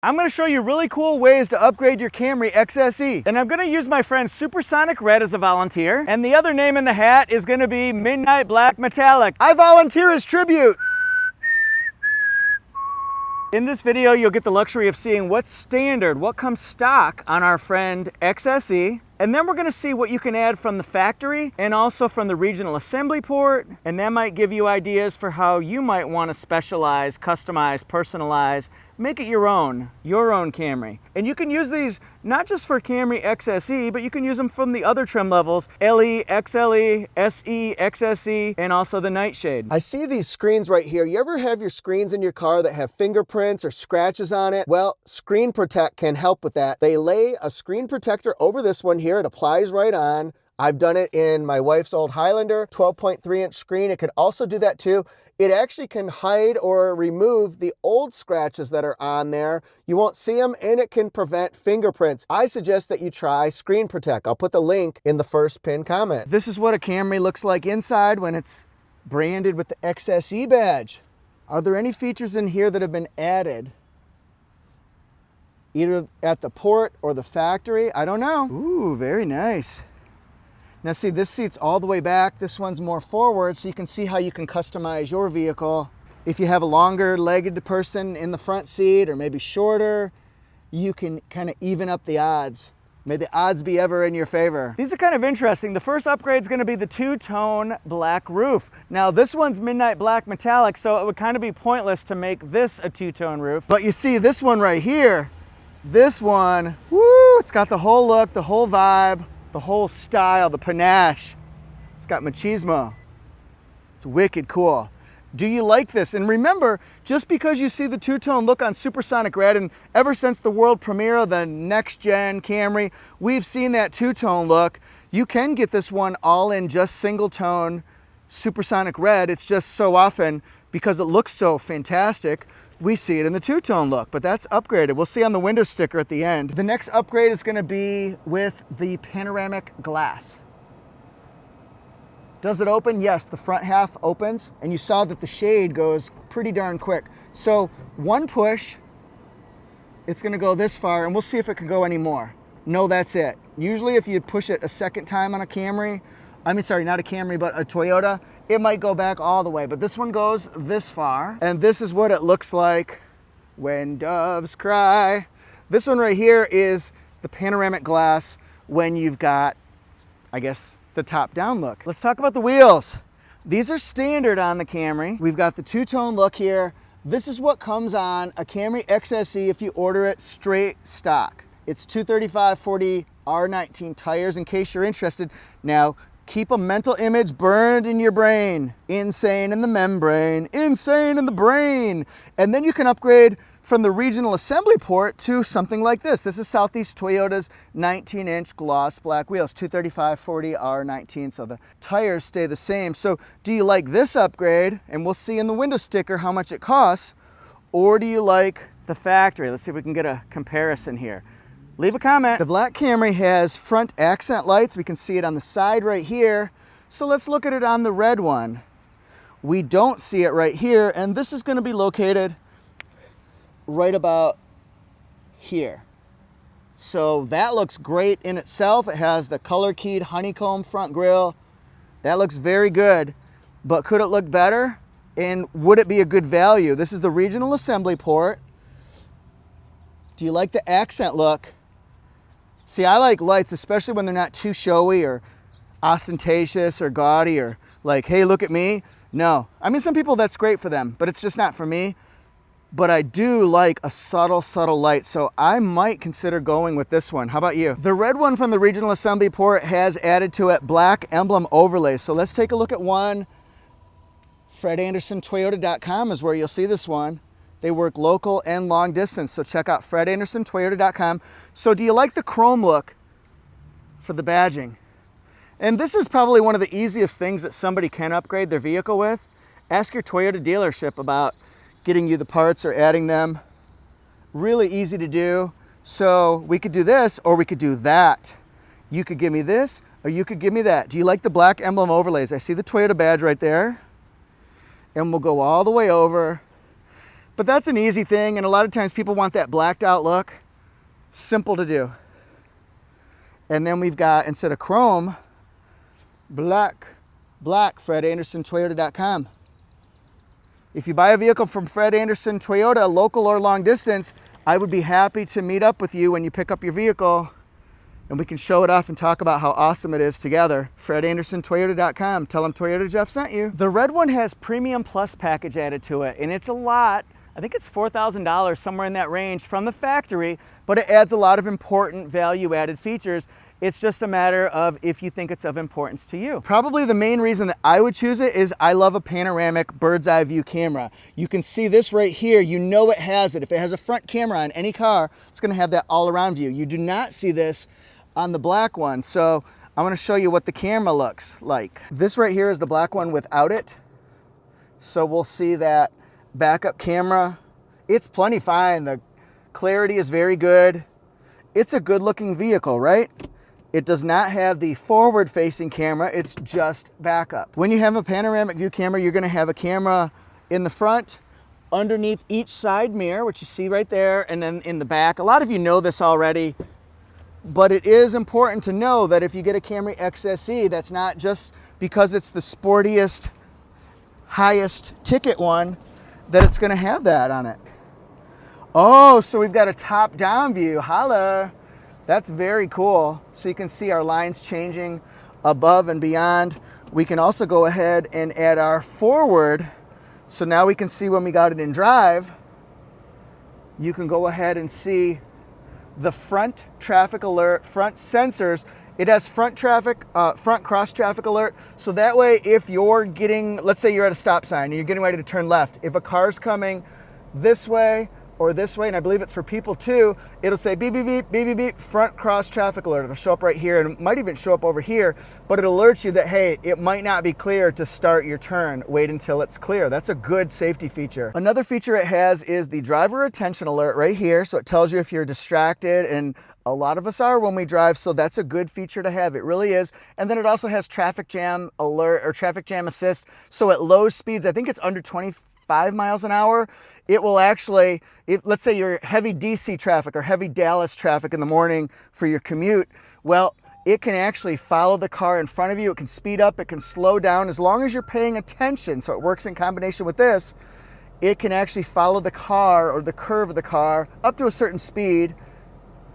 I'm going to show you really cool ways to upgrade your Camry XSE. And I'm going to use my friend Supersonic Red as a volunteer. And the other name in the hat is going to be Midnight Black Metallic. I volunteer as tribute. In this video, you'll get the luxury of seeing what's standard, what comes stock on our friend XSE. And then we're gonna see what you can add from the factory and also from the regional assembly port. And that might give you ideas for how you might wanna specialize, customize, personalize, make it your own Camry. And you can use these not just for Camry XSE, but you can use them from the other trim levels, LE, XLE, SE, XSE, and also the Nightshade. I see these screens right here. You ever have your screens in your car that have fingerprints or scratches on it? Well, Screen Protect can help with that. They lay a screen protector over this one here. It applies right on. I've done it in my wife's old Highlander, 12.3-inch screen. It could also do that too. It actually can hide or remove the old scratches that are on there. You won't see them, and it can prevent fingerprints. I suggest that you try Screen Protect. I'll put the link in the first pinned comment. This is what a Camry looks like inside when it's branded with the XSE badge. Are there any features in here that have been added either at the port or the factory? I don't know. Ooh, very nice. Now see, this seat's all the way back. This one's more forward, so you can see how you can customize your vehicle. If you have a longer legged person in the front seat or maybe shorter, you can kind of even up the odds. May the odds be ever in your favor. These are kind of interesting. The first upgrade is going to be the two-tone black roof. Now this one's Midnight Black Metallic, so it would kind of be pointless to make this a two-tone roof. But you see this one right here, this one, woo, it's got the whole look, the whole vibe, the whole style, the panache. It's got machismo. It's wicked cool. Do you like this? And remember, just because you see the two-tone look on Supersonic Red, and ever since the world premiere of the next-gen Camry, we've seen that two-tone look. You can get this one all in just single-tone Supersonic Red. It's just so often, because it looks so fantastic, we see it in the two-tone look, but that's upgraded. We'll see on the window sticker at the end. The next upgrade is gonna be with the panoramic glass. Does it open? Yes, the front half opens, and you saw that the shade goes pretty darn quick. So one push, it's gonna go this far, and we'll see if it can go any more. No, that's it. Usually if you push it a second time on a Camry, I mean, sorry, not a Camry, but a Toyota, it might go back all the way, but this one goes this far. And this is what it looks like when doves cry. This one right here is the panoramic glass when you've got, I guess, the top-down look. Let's talk about the wheels. These are standard on the Camry. We've got the two-tone look here. This is what comes on a Camry XSE if you order it straight stock. It's 235/40 R19 tires in case you're interested. Now, keep a mental image burned in your brain. Insane in the membrane, insane in the brain. And then you can upgrade from the regional assembly port to something like this. This is Southeast Toyota's 19-inch gloss black wheels, 235/40 R19, so the tires stay the same. So do you like this upgrade? And we'll see in the window sticker how much it costs. Or do you like the factory? Let's see if we can get a comparison here. Leave a comment. The black Camry has front accent lights. We can see it on the side right here. So let's look at it on the red one. We don't see it right here, and this is going to be located right about here. So that looks great in itself. It has the color-keyed honeycomb front grille. That looks very good, but could it look better? And would it be a good value? This is the regional assembly port. Do you like the accent look? See, I like lights, especially when they're not too showy or ostentatious or gaudy or like, hey, look at me. No, I mean, some people that's great for them, but it's just not for me. But I do like a subtle light, so I might consider going with this one. How about you? The red one from the regional assembly port has added to it black emblem overlays. So let's take a look at one. FredAndersonToyota.com is where you'll see this one. They work local and long distance, so check out FredAndersonToyota.com. So do you like the chrome look for the badging? And this is probably one of the easiest things that somebody can upgrade their vehicle with. Ask your Toyota dealership about getting you the parts or adding them. Really easy to do. So we could do this or we could do that. You could give me this or you could give me that. Do you like the black emblem overlays? I see the Toyota badge right there. And we'll go all the way over. But that's an easy thing, and a lot of times people want that blacked out look. Simple to do. And then we've got, instead of chrome, black, FredAndersonToyota.com. If you buy a vehicle from Fred Anderson Toyota, local or long distance, I would be happy to meet up with you when you pick up your vehicle, and we can show it off and talk about how awesome it is together. FredAndersonToyota.com. Tell them Toyota Jeff sent you. The red one has Premium Plus package added to it, and it's a lot. I think it's $4,000, somewhere in that range from the factory, but it adds a lot of important value-added features. It's just a matter of if you think it's of importance to you. Probably the main reason that I would choose it is I love a panoramic bird's eye view camera. You can see this right here. You know it has it. If it has a front camera on any car, it's gonna have that all around view. You do not see this on the black one. So I wanna show you what the camera looks like. This right here is the black one without it. So we'll see that backup camera. It's plenty fine. The clarity is very good. It's a good looking vehicle, right? It does not have the forward facing camera. It's just backup. When you have a panoramic view camera, you're gonna have a camera in the front, underneath each side mirror, which you see right there, and then in the back. A lot of you know this already, but it is important to know that if you get a Camry XSE, that's not just because it's the sportiest, highest ticket one, that it's gonna have that on it. Oh, so we've got a top-down view, holla. That's very cool. So you can see our lines changing above and beyond. We can also go ahead and add our forward. So now we can see when we got it in drive, you can go ahead and see the front traffic alert, front sensors. It has front cross traffic alert. So that way, if you're getting, let's say you're at a stop sign and you're getting ready to turn left, if a car's coming this way or this way, and I believe it's for people too, it'll say beep, beep, beep, beep, beep, beep, front cross traffic alert. It'll show up right here, and it might even show up over here, but it alerts you that, hey, it might not be clear to start your turn. Wait until it's clear. That's a good safety feature. Another feature it has is the driver attention alert right here. So it tells you if you're distracted, and a lot of us are when we drive, so that's a good feature to have. It really is. And then it also has traffic jam alert or traffic jam assist. So at low speeds, I think it's under 25 miles an hour, it will actually, let's say you're heavy DC traffic or heavy Dallas traffic in the morning for your commute, well, it can actually follow the car in front of you. It can speed up, it can slow down, as long as you're paying attention. So it works in combination with this. It can actually follow the car or the curve of the car up to a certain speed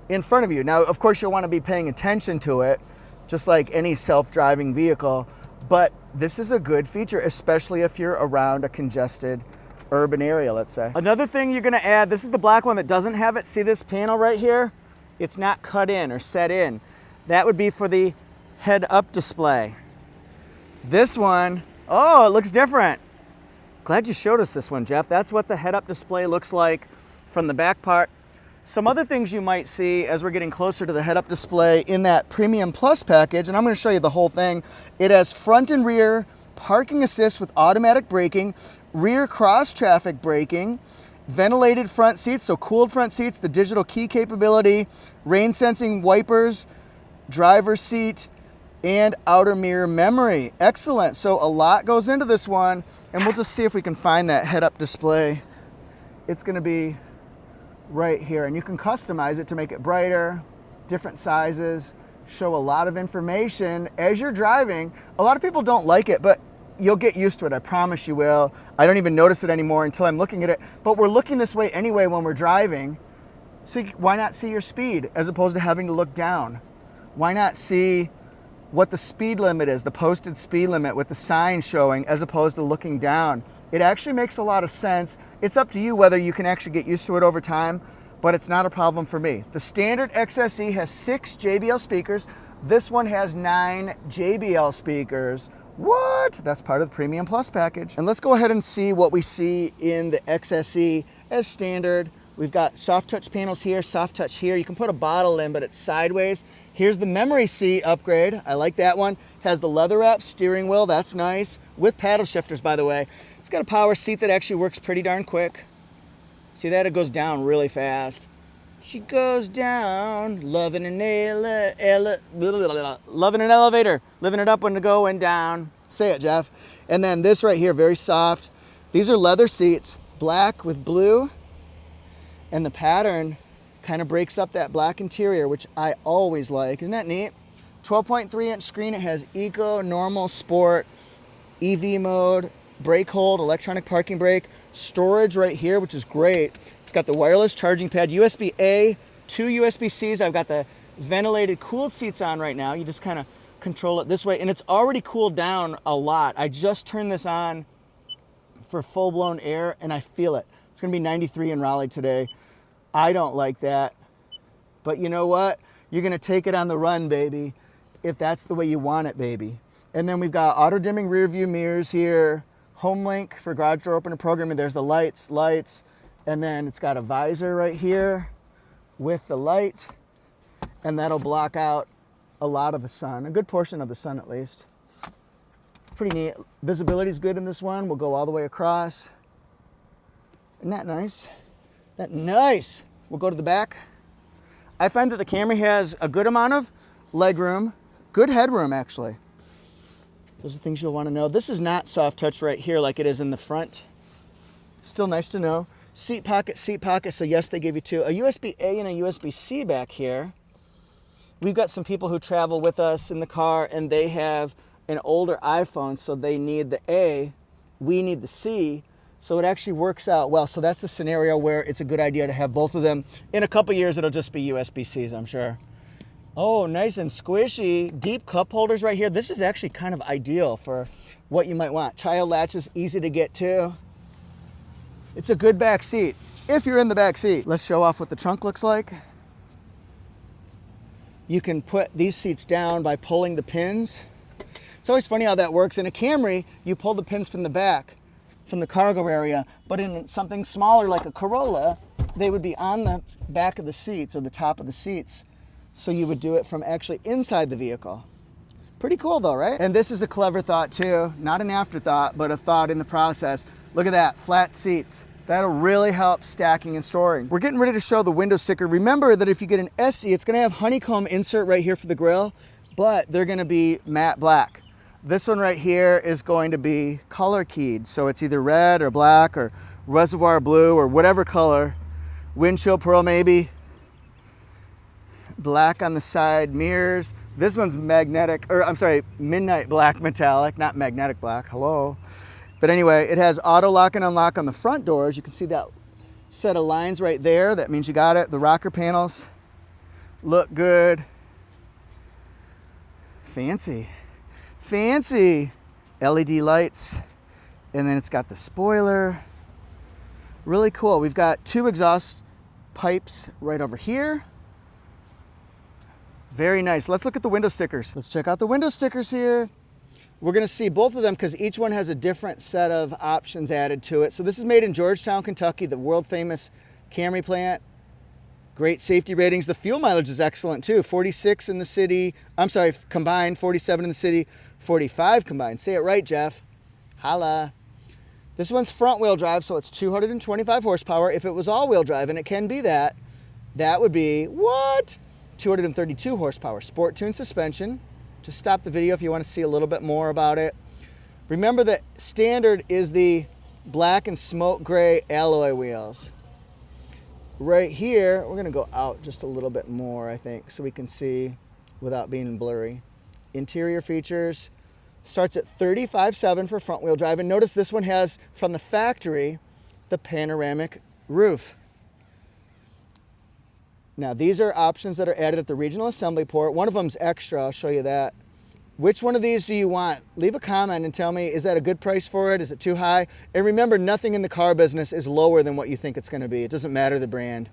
in front of you. Now, of course, you'll want to be paying attention to it, just like any self-driving vehicle, but this is a good feature, especially if you're around a congested urban area, let's say. Another thing you're gonna add, this is the black one that doesn't have it. See this panel right here? It's not cut in or set in. That would be for the head-up display. This one, oh, it looks different. Glad you showed us this one, Jeff. That's what the head-up display looks like from the back part. Some other things you might see as we're getting closer to the head-up display in that Premium Plus package, and I'm gonna show you the whole thing. It has front and rear parking assist with automatic braking, rear cross-traffic braking, ventilated front seats, so cooled front seats, the digital key capability, rain-sensing wipers, driver's seat, and outer mirror memory. Excellent. So a lot goes into this one, and we'll just see if we can find that head-up display. It's gonna be right here, and you can customize it to make it brighter, different sizes, show a lot of information as you're driving. A lot of people don't like it, but you'll get used to it. I promise you will. I don't even notice it anymore until I'm looking at it, but we're looking this way anyway when we're driving. So why not see your speed as opposed to having to look down? Why not see what the speed limit is, the posted speed limit with the sign showing, as opposed to looking down? It actually makes a lot of sense. It's up to you whether you can actually get used to it over time, but it's not a problem for me. The standard XSE has 6 JBL speakers. This one has 9 JBL speakers. What? That's part of the Premium Plus package. And let's go ahead and see what we see in the XSE as standard. We've got soft touch panels here, soft touch here. You can put a bottle in, but it's sideways. Here's the memory seat upgrade. I like that one. Has the leather wrap steering wheel, that's nice. With paddle shifters, by the way. It's got a power seat that actually works pretty darn quick. See that? It goes down really fast. She goes down, loving an elevator, living it up when to going down. Say it, Jeff. And then this right here, very soft. These are leather seats, black with blue, and the pattern kind of breaks up that black interior, which I always like. Isn't that neat? 12.3 inch screen. It has eco, normal, sport, EV mode, brake hold, electronic parking brake, storage right here, which is great. It's got the wireless charging pad, USB-A, 2 USB-Cs. I've got the ventilated cooled seats on right now. You just kind of control it this way, and it's already cooled down a lot. I just turned this on for full-blown air, and I feel it. It's gonna be 93 in Raleigh today. I don't like that, but you know what? You're gonna take it on the run, baby, if that's the way you want it, baby. And then we've got auto-dimming rear view mirrors here, home link for garage door opener programming. There's the lights, and then it's got a visor right here with the light, and that'll block out a lot of the sun, a good portion of the sun at least. Pretty neat. Visibility is good in this one. We'll go all the way across. Isn't that nice? That nice. We'll go to the back. I find that the Camry has a good amount of legroom, good headroom actually. Those are things you'll want to know. This is not soft touch right here like it is in the front. Still nice to know. Seat pocket, so yes, they give you two. A USB-A and a USB-C back here. We've got some people who travel with us in the car and they have an older iPhone, so they need the A, we need the C, so it actually works out well. So that's the scenario where it's a good idea to have both of them. In a couple years, it'll just be USB-Cs, I'm sure. Oh, nice and squishy. Deep cup holders right here. This is actually kind of ideal for what you might want. Child latches, easy to get to. It's a good back seat, if you're in the back seat. Let's show off what the trunk looks like. You can put these seats down by pulling the pins. It's always funny how that works. In a Camry, you pull the pins from the back, from the cargo area, but in something smaller like a Corolla, they would be on the back of the seats or the top of the seats. So you would do it from actually inside the vehicle. Pretty cool though, right? And this is a clever thought too. Not an afterthought, but a thought in the process. Look at that, flat seats. That'll really help stacking and storing. We're getting ready to show the window sticker. Remember that if you get an SE, it's gonna have honeycomb insert right here for the grille, but they're gonna be matte black. This one right here is going to be color keyed. So it's either red or black or reservoir blue or whatever color. Windshield pearl maybe. Black on the side mirrors. This one's magnetic, or I'm sorry, midnight black metallic, not magnetic black, hello. But anyway, it has auto lock and unlock on the front doors. You can see that set of lines right there. That means you got it. The rocker panels look good. Fancy. Fancy. LED lights. And then it's got the spoiler. Really cool. We've got 2 exhaust pipes right over here. Very nice. Let's look at the window stickers. Let's check out the window stickers here. We're gonna see both of them because each one has a different set of options added to it. So this is made in Georgetown, Kentucky, the world famous Camry plant. Great safety ratings. The fuel mileage is excellent too. 46 in the city, I'm sorry, combined, 47 in the city, 45 combined. Say it right, Jeff. Holla. This one's front wheel drive, so it's 225 horsepower. If it was all wheel drive, and it can be that, that would be, what? 232 horsepower. Sport tune suspension. Just stop the video if you want to see a little bit more about it. Remember that standard is the black and smoke gray alloy wheels. Right here, we're gonna go out just a little bit more, I think, so we can see without being blurry. Interior features, starts at $35,700 for front wheel drive. And notice this one has, from the factory, the panoramic roof. Now, these are options that are added at the regional assembly port. One of them's extra, I'll show you that. Which one of these do you want? Leave a comment and tell me, is that a good price for it? Is it too high? And remember, nothing in the car business is lower than what you think it's gonna be. It doesn't matter the brand.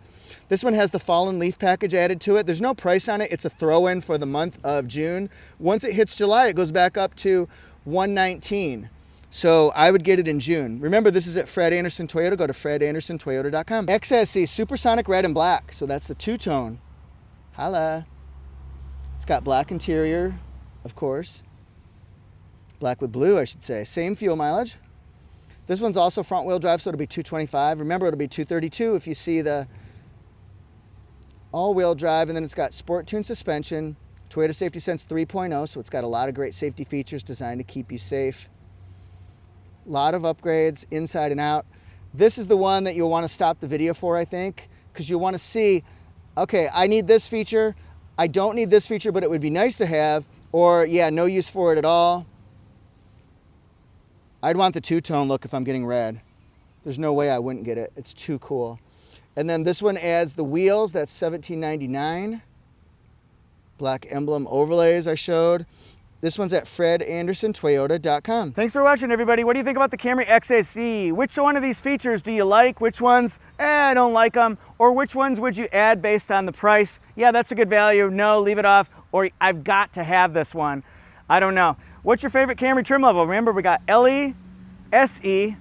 This one has the fallen leaf package added to it. There's no price on it. It's a throw-in for the month of June. Once it hits July, it goes back up to $119. So I would get it in June. Remember, this is at Fred Anderson Toyota. Go to fredandersontoyota.com. XSE, Supersonic Red and Black. So that's the two-tone. Holla. It's got black interior, of course. Black with blue, I should say. Same fuel mileage. This one's also front-wheel drive, so it'll be 225. Remember, it'll be 232 if you see the all-wheel drive. And then it's got sport tune suspension, Toyota Safety Sense 3.0, so it's got a lot of great safety features designed to keep you safe. A lot of upgrades inside and out. This is the one that you'll want to stop the video for, I think, because you'll want to see, okay, I need this feature. I don't need this feature, but it would be nice to have, or yeah, no use for it at all. I'd want the two-tone look if I'm getting red. There's no way I wouldn't get it. It's too cool. And then this one adds the wheels. That's $17.99. Black emblem overlays I showed. This one's at fredandersontoyota.com. Thanks for watching, everybody. What do you think about the Camry XSE? Which one of these features do you like? Which ones, I don't like them. Or which ones would you add based on the price? Yeah, that's a good value. No, leave it off. Or I've got to have this one. I don't know. What's your favorite Camry trim level? Remember, we got LE, SE,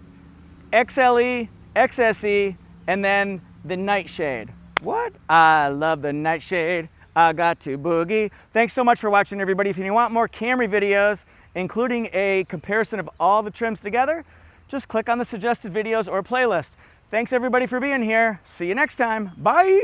XLE, XSE, and then the nightshade. What? I love the nightshade. I got to boogie. Thanks so much for watching, everybody. If you want more Camry videos, including a comparison of all the trims together, just click on the suggested videos or playlist. Thanks, everybody, for being here. See you next time. Bye.